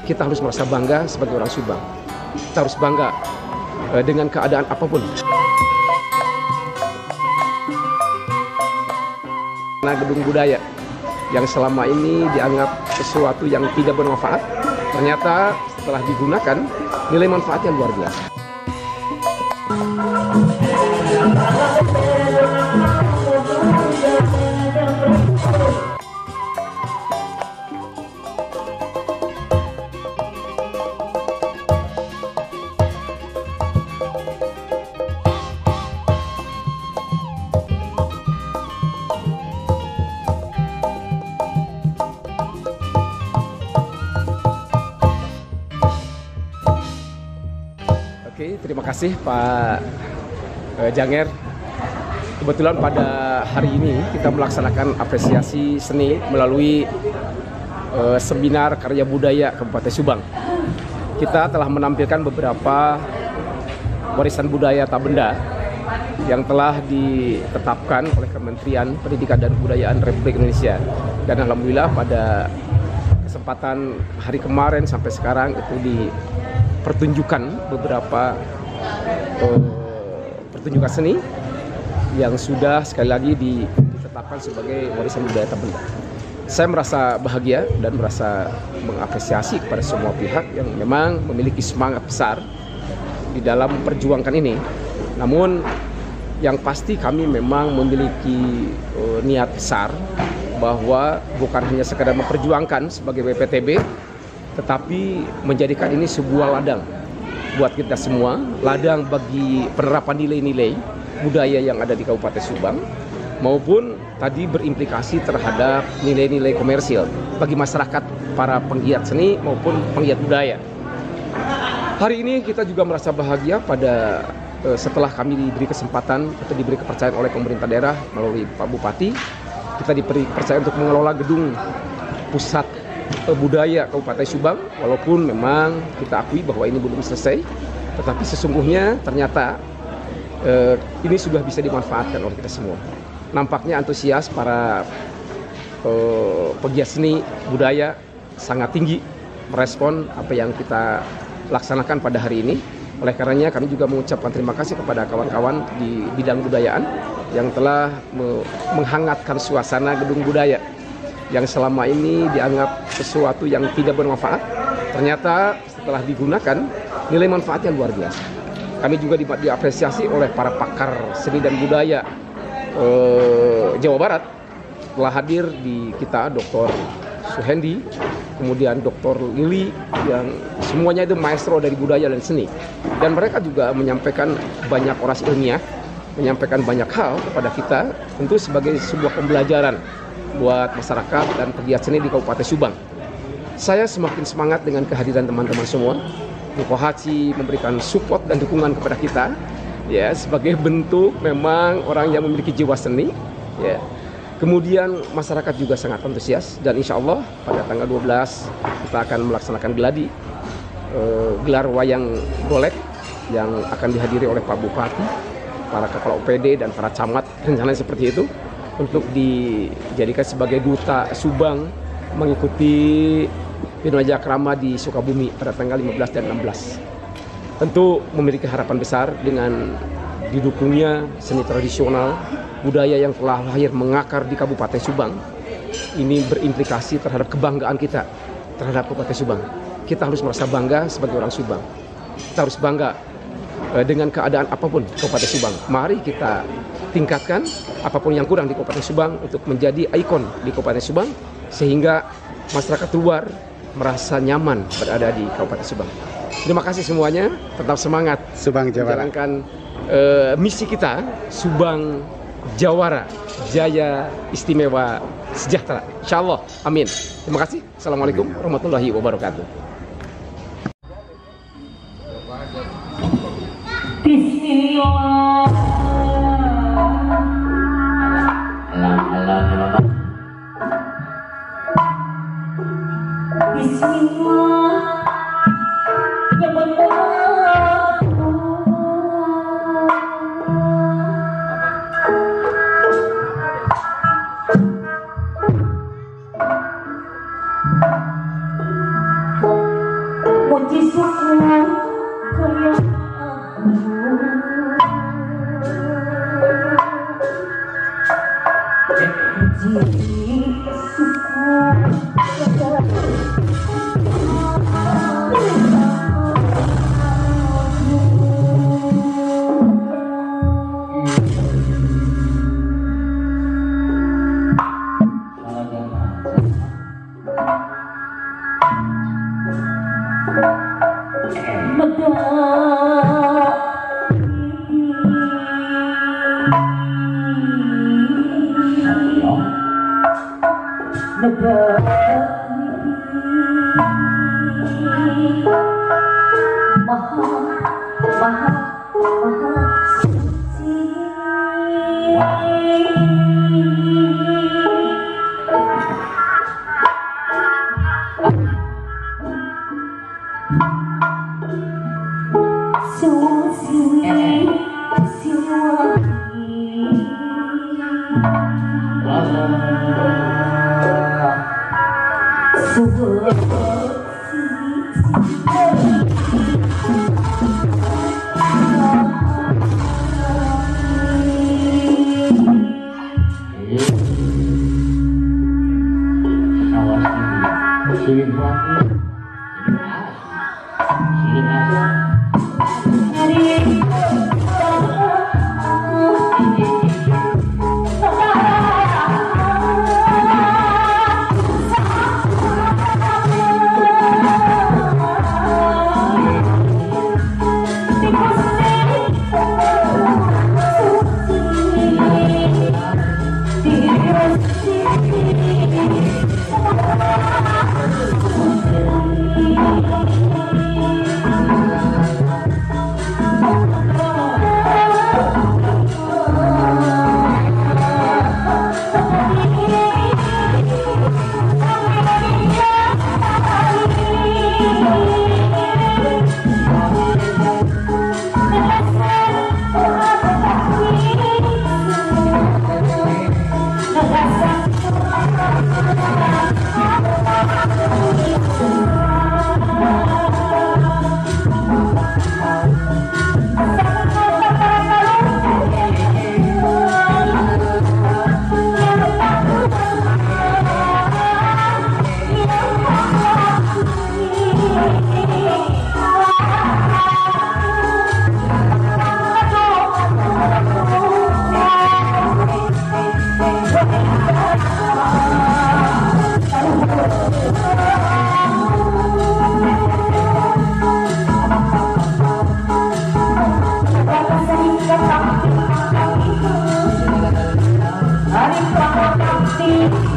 kita harus merasa bangga sebagai orang Subang. Kita harus bangga dengan keadaan apapun. Nah, gedung budaya yang selama ini dianggap sesuatu yang tidak bermanfaat, ternyata setelah digunakan nilai manfaatnya luar biasa. Oke, terima kasih Pak Janger. Kebetulan pada hari ini kita melaksanakan apresiasi seni melalui seminar karya budaya Kabupaten Subang. Kita telah menampilkan beberapa warisan budaya tak benda yang telah ditetapkan oleh Kementerian Pendidikan dan Kebudayaan Republik Indonesia. Dan alhamdulillah pada kesempatan hari kemarin sampai sekarang itu dipertunjukkan beberapa pertunjukan seni yang sudah sekali lagi ditetapkan sebagai warisan budaya tak benda. Saya merasa bahagia dan merasa mengapresiasi kepada semua pihak yang memang memiliki semangat besar di dalam memperjuangkan ini. Namun yang pasti kami memang memiliki niat besar bahwa bukan hanya sekadar memperjuangkan sebagai BPTB, tetapi menjadikan ini sebuah ladang buat kita semua, ladang bagi penerapan nilai-nilai budaya yang ada di Kabupaten Subang, maupun tadi berimplikasi terhadap nilai-nilai komersil bagi masyarakat, para penggiat seni maupun penggiat budaya. Hari ini kita juga merasa bahagia pada setelah kami diberi kesempatan atau diberi kepercayaan oleh pemerintah daerah melalui Pak Bupati, kita diberi kepercayaan untuk mengelola gedung pusat budaya Kabupaten Subang. Walaupun memang kita akui bahwa ini belum selesai, tetapi sesungguhnya ternyata ini sudah bisa dimanfaatkan oleh kita semua. Nampaknya antusias para pegiat seni budaya sangat tinggi merespon apa yang kita laksanakan pada hari ini. Oleh karenanya kami juga mengucapkan terima kasih kepada kawan-kawan di bidang budayaan yang telah menghangatkan suasana gedung budaya yang selama ini dianggap sesuatu yang tidak bermanfaat, ternyata setelah digunakan nilai manfaatnya luar biasa. Kami juga diapresiasi oleh para pakar seni dan budaya Jawa Barat. Telah hadir di kita Dr. Suhendi, kemudian Dr. Lili, yang semuanya itu maestro dari budaya dan seni. Dan mereka juga menyampaikan banyak orasi ilmiah, menyampaikan banyak hal kepada kita, tentu sebagai sebuah pembelajaran buat masyarakat dan pegiat seni di Kabupaten Subang. Saya semakin semangat dengan kehadiran teman-teman semua. Duko Haji memberikan support dan dukungan kepada kita, ya, sebagai bentuk memang orang yang memiliki jiwa seni, ya. Kemudian masyarakat juga sangat antusias, dan insya Allah pada tanggal 12 kita akan melaksanakan geladi, gelar wayang golek yang akan dihadiri oleh Pak Bupati, para kepala OPD dan para camat, rencananya seperti itu, untuk dijadikan sebagai duta Subang mengikuti Bina Krama di Sukabumi pada tanggal 15 dan 16. Tentu memiliki harapan besar dengan didukungnya seni tradisional, budaya yang telah lahir mengakar di Kabupaten Subang. Ini berimplikasi terhadap kebanggaan kita terhadap Kabupaten Subang. Kita harus merasa bangga sebagai orang Subang. Kita harus bangga dengan keadaan apapun Kabupaten Subang. Mari kita tingkatkan apapun yang kurang di Kabupaten Subang untuk menjadi ikon di Kabupaten Subang, sehingga masyarakat luar merasa nyaman berada di Kabupaten Subang. Terima kasih semuanya, tetap semangat Subang Jawara, menjalankan misi kita, Subang Jawara, Jaya Istimewa Sejahtera. Insya Allah, amin. Terima kasih. Assalamualaikum warahmatullahi wabarakatuh. Bismillah. Bismillah. Ya benar. Hari